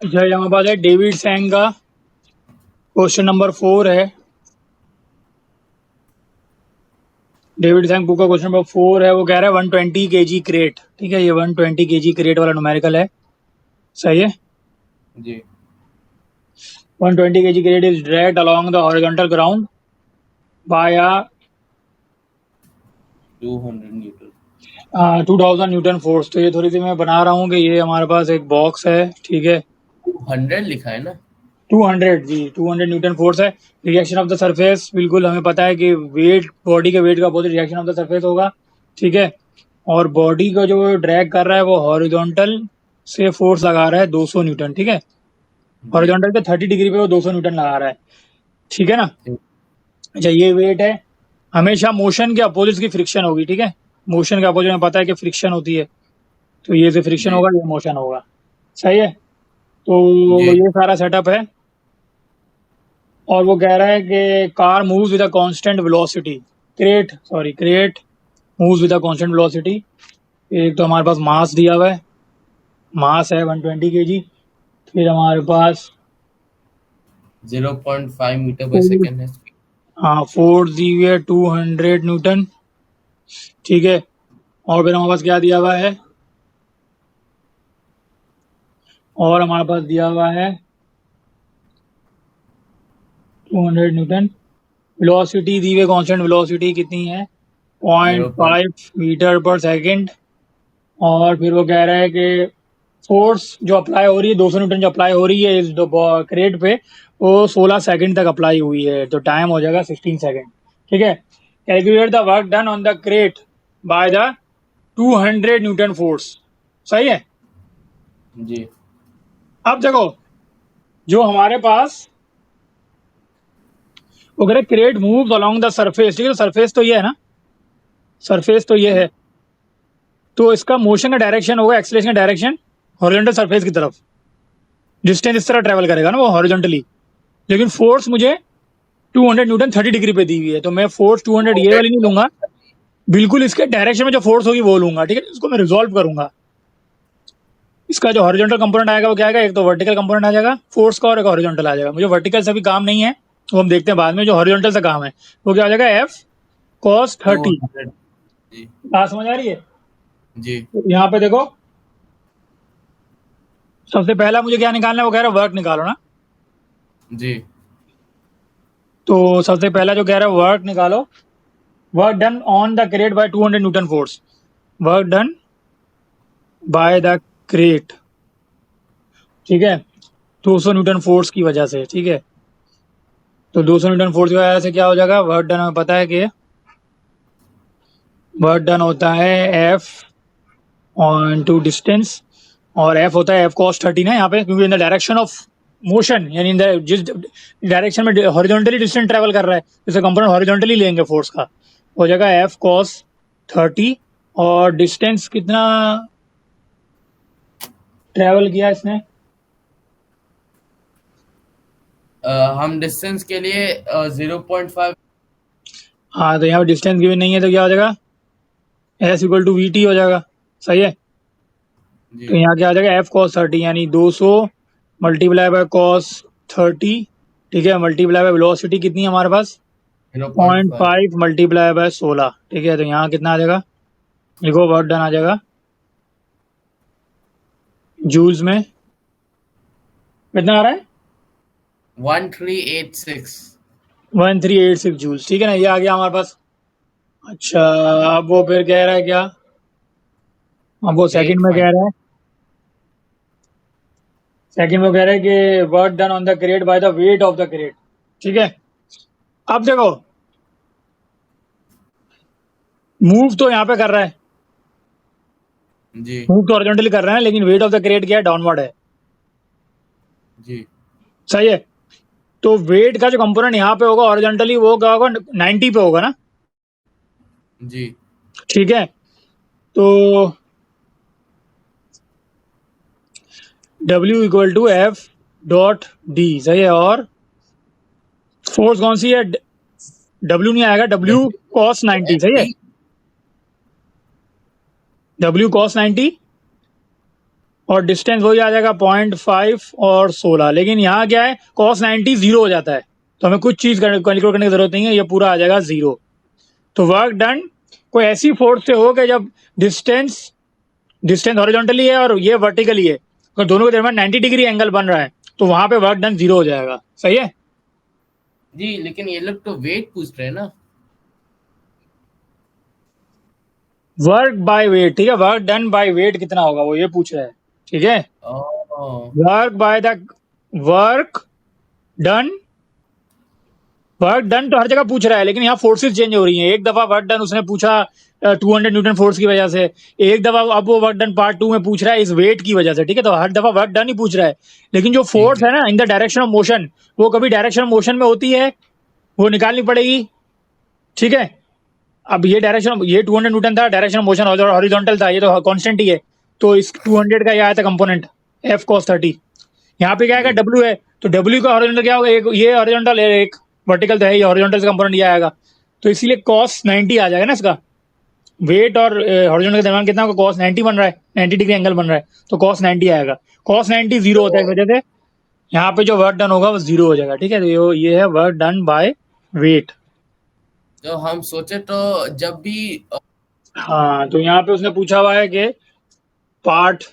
अच्छा, हमारे पास है डेविड सैंग का क्वेश्चन नंबर 4 है। डेविड सैंग बुक का क्वेश्चन नंबर 4 है। वो कह रहा है 120 केजी क्रेट। ठीक है, ये 120 केजी क्रेट वाला न्यूमेरिकल है। सही है। जी 120 KG crate is dragged along the horizontal ground by a 200 Newton 2000 Newton force. तो ये थोड़ी सी मैं बना रहा हूँ कि ये हमारे पास एक बॉक्स है। ठीक है, 100 लिखा है ना। 200 जी, 200 न्यूटन फोर्स है। रिएक्शन ऑफ द सरफेस, बिल्कुल हमें पता है कि वेट, बॉडी के वेट का opposite reaction of the surface होगा। ठीक है, और बॉडी को जो ड्रैग कर रहा है वो हॉरिजॉन्टल से फोर्स लगा रहा है 200 न्यूटन। ठीक है, जी हॉरिजॉन्टल पे 30 डिग्री पे वो 200 न्यूटन लगा रहा है। ठीक है ना। जी अच्छा, ये वेट है। हमेशा मोशन के अपोजिट की फ्रिक्शन होगी। ठीक है, मोशन के अपोजिट में पता है कि फ्रिक्शन होती है, तो ये से फ्रिक्शन जी होगा, ये मोशन होगा। सही है। तो जी ये सारा सेटअप है। और वो कह रहा है कि car moves with a constant velocity. Crate moves with a constant velocity. एक तो हमारे पास मास दिया हुआ है, मास है 120 केजी। फिर हमारे पास 0.5 मीटर पर फोर्स, सेकेंड है। हाँ फोर्स दी हुई है 200 न्यूटन। ठीक है, और फिर हमारे पास क्या दिया हुआ है, और हमारे पास दिया हुआ है 200 न्यूटन। वेलोसिटी दी हुई है, कांस्टेंट वेलोसिटी कितनी है, 0. 0.5 मीटर पर सेकंड। और फिर वो कह रहा है कि फोर्स जो अप्लाई हो रही है, 200 न्यूटन जो अप्लाई हो रही है इस क्रेट पे, वो 16 सेकंड तक अप्लाई हुई है। तो टाइम हो जाएगा 16 सेकंड। ठीक है, calculate the work done on the crate by the 200 newton force. सही है। जी अब देखो, जो हमारे पास वो कह रहे crate moves along the surface. ठीक है, तो सरफेस तो ये है ना, सरफेस तो ये है। तो इसका मोशन का डायरेक्शन होगा, एक्सीलरेशन का डायरेक्शन हॉरिजॉन्टल सरफेस की तरफ। डिस्टेंस इस तरह ट्रेवल करेगा ना वो हॉरिजॉन्टली। लेकिन फोर्स मुझे 200 न्यूटन 30 डिग्री पे दी हुई है, तो मैं फोर्स 200 ये वाली नहीं लूंगा, बिल्कुल इसके डायरेक्शन में जो फोर्स होगी वो लूंगा। ठीक है, इसको मैं रिजॉल्व करूंगा। इसका जो हॉरिजॉन्टल कंपोनेंट आएगा वो क्या आएगा, एक तो वर्टिकल कंपोनेंट आ जाएगा फोर्स का, और एक हॉरिजॉन्टल आ जाएगा। मुझे वर्टिकल से भी काम नहीं है, वो हम देखते हैं बाद में। जो हॉरिजॉन्टल से काम है वो क्या आ जाएगा, एफ कॉस 30। 200 जी बात समझ आ रही है। जी तो यहाँ पे देखो, सबसे पहला मुझे क्या निकालना है, वो कह रहा है वर्क निकालो ना। जी तो सबसे पहला जो कह रहा है वर्क निकालो, work done on the crate by 200 newton force. Work done by the crate. ठीक है, 200 न्यूटन फोर्स की वजह से। ठीक है, तो 200 न्यूटन फोर्स की वजह से क्या हो जाएगा, वर्क डन हमें पता है कि वर्क डन होता है एफ ऑन टू डिस्टेंस, और एफ होता है एफ कॉस 30 ना यहाँ पे, क्योंकि in the direction of motion, यानी जिस डायरेक्शन में हॉरिजॉन्टली डिस्टेंस ट्रेवल कर रहा है, जैसे कंपोनेंट हॉरिजॉन्टली लेंगे फोर्स का, हो जाएगा एफ कॉस 30। और डिस्टेंस कितना ट्रेवल किया इसने, हम डिस्टेंस के लिए 0.5 हाँ तो यहाँ पे डिस्टेंस गिवन नहीं है, तो क्या हो जाएगा, S equal to V T हो जाएगा। सही है। तो जी यहाँ क्या आ जाएगा, एफ कॉस 30, यानी 200 मल्टीप्लाई बाय कॉस 30। ठीक है, मल्टीप्लाई बाय वेलोसिटी कितनी है हमारे पास, 0.5 0.5 मल्टीप्लाई बाय 16। ठीक है, तो यहाँ कितना आ जाएगा, लिखो वर्क डन आ जाएगा जूल्स में। कितना आ रहा है, 1386 1386 जूल्स। ठीक है ना, ये आ गया हमारे पास। अच्छा, अब वो फिर कह रहा है क्या, अब वो सेकंड वेट में फाइंड। कह रहा है, सेकंड में कह रहा है कि work done on the crate by the weight of the crate. ठीक है, अब देखो, मूव तो यहाँ पे कर रहा है, जी मूव तो हॉरिजॉन्टली कर रहा है, लेकिन वेट ऑफ द क्रेट क्या है, डाउनवर्ड है। जी सही है। तो वेट का जो कंपोनेंट यहाँ पे होगा हॉरिजॉन्टली, वो क्या होगा, 90 पे होगा ना। जी ठीक है, तो W equal to F dot D. सही है। और फोर्स कौन सी है, W नहीं आएगा, W कॉस 90। सही है, एफ W कॉस 90 और डिस्टेंस वही आ जाएगा 0.5 और 16, लेकिन यहाँ क्या है cos 90 जीरो हो जाता है, तो हमें कुछ चीज कैलकुलेट करने की जरूरत नहीं है, ये पूरा आ जाएगा जीरो। तो वर्क डन कोई ऐसी फोर्स से हो कि जब डिस्टेंस हॉरिजॉन्टली है और ये वर्टिकली है, अगर दोनों के दरमियान 90 डिग्री एंगल बन रहा है तो वहां पे वर्क डन जीरो हो जाएगा। सही है? जी, लेकिन ये लोग तो वेट पूछ रहे हैं ना। वर्क बाय वेट, ठीक है, वर्क डन बाय वेट कितना होगा वो ये पूछ रहा है, ठीक है। Work by the work done तो हर जगह पूछ रहा है, लेकिन यहाँ फोर्सेस चेंज हो रही हैं। एक दफा वर्क डन उसने पूछा 200 न्यूटन फोर्स की वजह से, एक दफा अब वो वर्क डन पार्ट 2 में पूछ रहा है इस वेट की वजह से, ठीक है। तो हर दफा वर्क डन ही पूछ रहा है, लेकिन जो फोर्स है ना in the direction of motion, वो कभी डायरेक्शन ऑफ मोशन में होती है, वो निकालनी पड़ेगी, ठीक है। अब ये डायरेक्शन, ये 200 न्यूटन था, डायरेक्शन ऑफ मोशन हॉरिजॉन्टल था, ये तो कांस्टेंट ही है, तो इस 200 का ये आया था कंपोनेंट F cos 30। यहाँ पे क्या आएगा W है, तो W का हॉरिजॉन्टल क्या होगा, एक ये हॉरिजॉन्टल है, एक वर्टिकल तो है, ये हॉरिजॉन्टल से कंपोनेंट ये आएगा, तो इसीलिए cos 90 आ जाएगा ना इसका। वेट और हॉरिजॉन्टल के दरमियान कितना होगा, cos 90 बन रहा है, 90 डिग्री एंगल बन रहा है, तो cos 90 आएगा। cos 90 जीरो होता है, इस वजह से यहाँ पे जो वर्क डन होगा वो जीरो हो जाएगा, ठीक है। तो ये है वर्क डन बाय वेट। तो हम सोचे तो जब भी हाँ, तो यहाँ पे उसने पूछा हुआ है कि पार्ट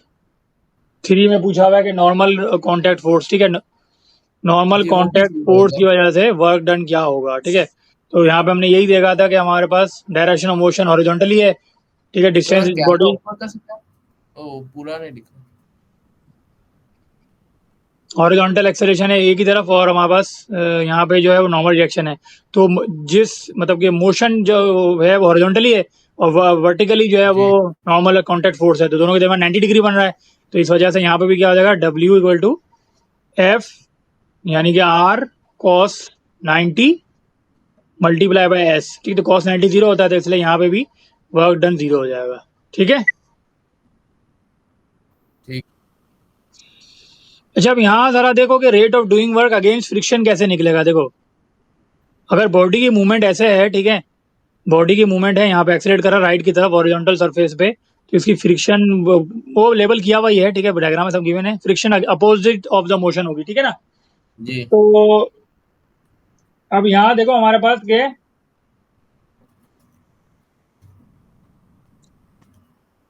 3 में पूछा हुआ है कि नॉर्मल कांटेक्ट फोर्स, ठीक है, नॉर्मल जी, वो कांटेक्ट भी फोर्स की होगा। वजह से वर्क डन क्या होगा, ठीक है। तो यहाँ पे हमने यही देखा था कि हमारे पास डायरेक्शन ऑफ मोशन हॉरिजॉन्टली है, ठीक है, डिस्टेंस थोड़ा इज कैमरा बॉडी, ऊपर कर सकते हैं? ओ, पूरा नहीं दिख रहा। हॉरिजॉन्टल एक्सेलरेशन है एक ही तरफ, और हमारे पास यहाँ पे जो है वो नॉर्मल रिएक्शन है। तो जिस मतलब कि मोशन जो है वो हॉरिजॉन्टली है और वर्टिकली जो है वो जी, नॉर्मल कांटेक्ट फोर्स है, तो दोनों के दरमियान 90 डिग्री बन रहा है, तो इस वजह से यहाँ पे भी क्या हो जाएगा, W इक्वल टू F यानी कि R cos 90 multiply by S, ठीक है। तो cos 90 जीरो होता है, तो इसलिए यहाँ पे भी वर्क डन जीरो हो जाएगा, ठीक है। ठीक। अच्छा, अब यहाँ जरा देखो कि rate of doing work against friction कैसे निकलेगा। देखो, अगर बॉडी की मूवमेंट ऐसे है, ठीक है, बॉडी की मूवमेंट है, यहाँ पे एक्सीलरेट कर रहा है राइट की तरफ हॉरिजॉन्टल सरफेस पे, तो इसकी फ्रिक्शन वो लेवल किया हुआ ही है, ठीक है, डायग्राम में सब गिवन है, friction opposite of the motion होगी, ठीक है ना। जी, तो अब यहाँ देखो हमारे पास के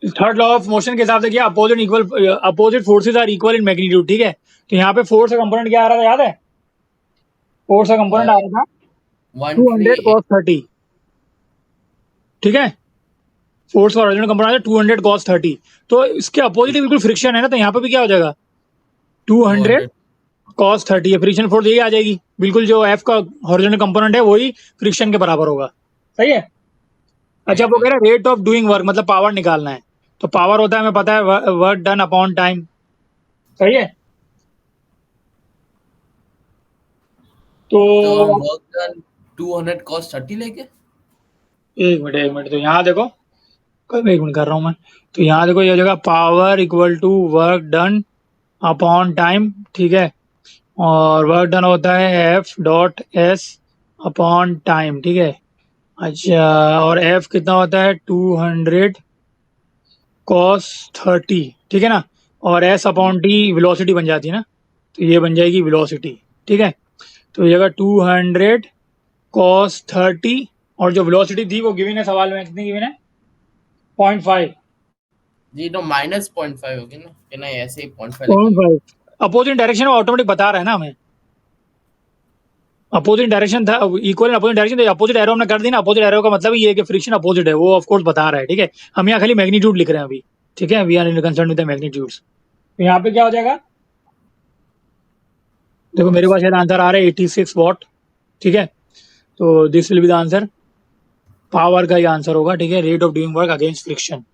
थर्ड लॉ ऑफ मोशन के हिसाब से क्या, opposite forces are equal in magnitude, ठीक है। तो यहाँ पे फोर्स का कंपोनेंट क्या आ रहा था, याद है? फोर्स का कंपोनेंट आ रहा था 200 138 cos 30, ठीक है। फोर्स का ओरिजिनल कंपोनेंट है 200 cos 30, तो इसके अपोजिट बिल्कुल फ्रिक्शन है ना, तो यहाँ पे भी क्या हो जाएगा 200 200। cos 30 है, फ्रिक्शन फोर्स यही आ जाएगी, बिल्कुल जो F का हॉरिजॉन्टल कंपोनेंट है वही फ्रिक्शन के बराबर होगा। सही है? अच्छा, ठीक वो है। कह रहा है रेट ऑफ डूइंग वर्क, मतलब पावर निकालना है, तो पावर होता है हमें पता है वर्क डन अपॉन टाइम। सही है? तो तो हम वर्क डन 200 cos 30 लेके। एक मिनट, तो यहाँ देखो, कब एक मिनट कर रहा हूँ मैं, तो यहाँ देखो ये हो जाएगा power equal to work done upon time, ठीक है, और वर्क डन होता है F dot S upon time, ठीक है। अच्छा, और F कितना होता है 200 cos 30, ठीक है ना, और S अपॉन T वेलोसिटी बन जाती है ना, तो ये बन जाएगी वेलोसिटी, ठीक है। तो ये जगह 200 cos 30, और जो वेलोसिटी थी वो गिवन है सवाल में, कितनी गिवन है 0.5, जी, तो -0.5 होगी ना, कि नहीं ऐसे ही 0.5 लिखेंगे। 0.5 अपोजिट डायरेक्शन ऑटोमेटिक बता रहा है ना हमें, अपोजिट डायरेक्शन था, इक्वल अपोजिट डायरेक्शन, तो अपोजिट एरो हमने कर दी ना, अपोजिट एरो का मतलब ये है कि फ्रिक्शन अपोजिट है, वो ऑफ कोर्स बता रहा है, ठीक है। हम यहाँ खाली मैग्नीट्यूड लिख रहे हैं अभी, ठीक है, we are in concern with the magnitudes. तो यहाँ पे क्या हो जाएगा, देखो मेरे पास शायद आंसर आ रहा है 86 वॉट, ठीक है, तो this will be the answer, power का ही आंसर होगा, ठीक है, rate of doing work against friction.